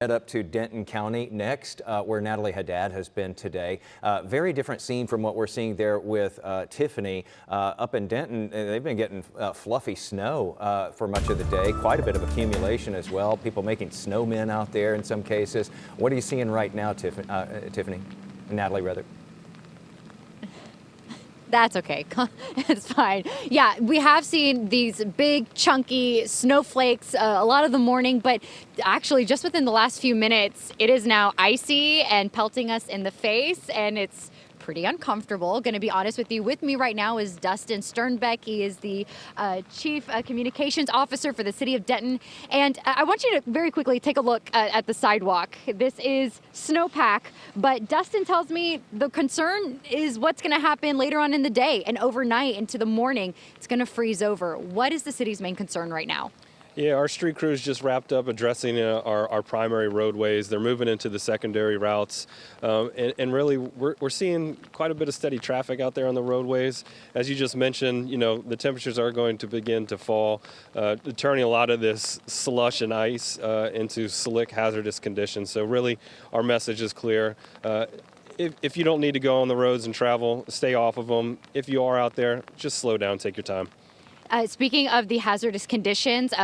Head up to Denton County next, where Natalie Haddad has been today. Very different scene from what we're seeing there with Tiffany. Up in Denton, they've been getting fluffy snow for much of the day. Quite a bit of accumulation as well. People making snowmen out there in some cases. What are you seeing right now, Tiffany? Natalie, rather. That's okay. It's fine. Yeah, we have seen these big, chunky snowflakes a lot of the morning, but actually just within the last few minutes, it is now icy and pelting us in the face, and it's pretty uncomfortable. Going to be honest with you. With me right now is Dustin Sternbeck. He is the Chief Communications Officer for the City of Denton. And I want you to very quickly take a look at the sidewalk. This is snowpack, but Dustin tells me the concern is what's going to happen later on in the day and overnight into the morning. It's going to freeze over. What is the city's main concern right now? Yeah, our street crews just wrapped up addressing our primary roadways. They're moving into the secondary routes. And really, we're seeing quite a bit of steady traffic out there on the roadways. As you just mentioned, the temperatures are going to begin to fall, turning a lot of this slush and ice into slick, hazardous conditions. So really, our message is clear. If you don't need to go on the roads and travel, stay off of them. If you are out there, just slow down, take your time. Speaking of the hazardous conditions,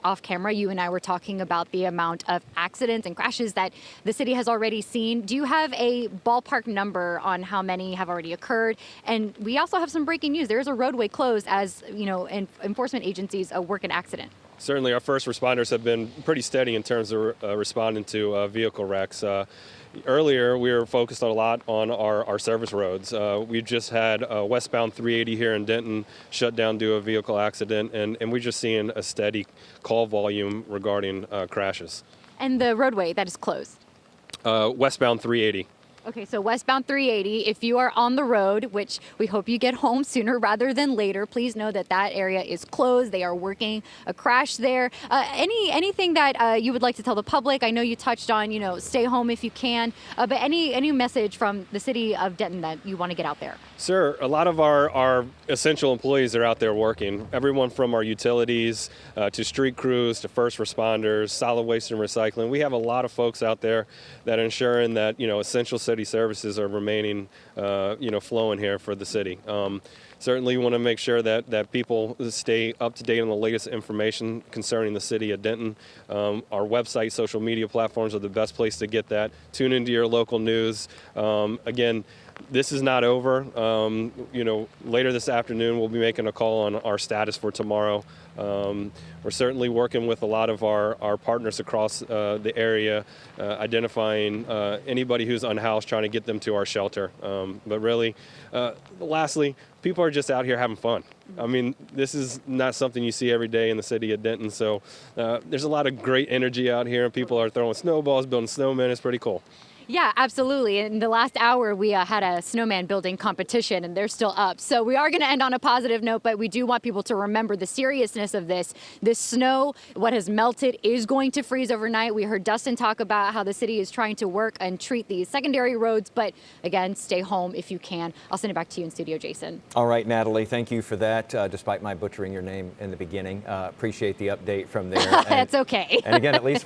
off camera, you and I were talking about the amount of accidents and crashes that the city has already seen. Do you have a ballpark number on how many have already occurred? And we also have some breaking news. There is a roadway closed as, enforcement agencies work an accident. Certainly, our first responders have been pretty steady in terms of responding to vehicle wrecks. Earlier, we were focused a lot on our service roads. We just had westbound 380 here in Denton shut down due to a vehicle accident, and we're just seeing a steady call volume regarding crashes. And the roadway that is closed? Westbound 380. Okay, so westbound 380, if you are on the road, which we hope you get home sooner rather than later, please know that that area is closed. They are working a crash there. Anything that you would like to tell the public? I know you touched on, stay home if you can, but any message from the city of Denton that you want to get out there? Sir, a lot of our essential employees are out there working. Everyone from our utilities to street crews to first responders, solid waste and recycling. We have a lot of folks out there that are ensuring that, essential city services are remaining, flowing here for the city. Certainly want to make sure that people stay up to date on the latest information concerning the city of Denton. Our website, social media platforms are the best place to get that. Tune into your local news. Again, this is not over. Later this afternoon, we'll be making a call on our status for tomorrow. We're certainly working with a lot of our partners across the area, identifying anybody who's unhoused, trying to get them to our shelter. But really, lastly, people are just out here having fun. I mean, this is not something you see every day in the city of Denton, so there's a lot of great energy out here. People are throwing snowballs, building snowmen. It's pretty cool. Yeah, absolutely. In the last hour, we had a snowman building competition, and they're still up. So we are going to end on a positive note, but we do want people to remember the seriousness of this. This snow, what has melted, is going to freeze overnight. We heard Dustin talk about how the city is trying to work and treat these secondary roads, but again, stay home if you can. I'll send it back to you in studio, Jason. All right, Natalie, thank you for that, despite my butchering your name in the beginning. Appreciate the update from there. That's okay. And again, at least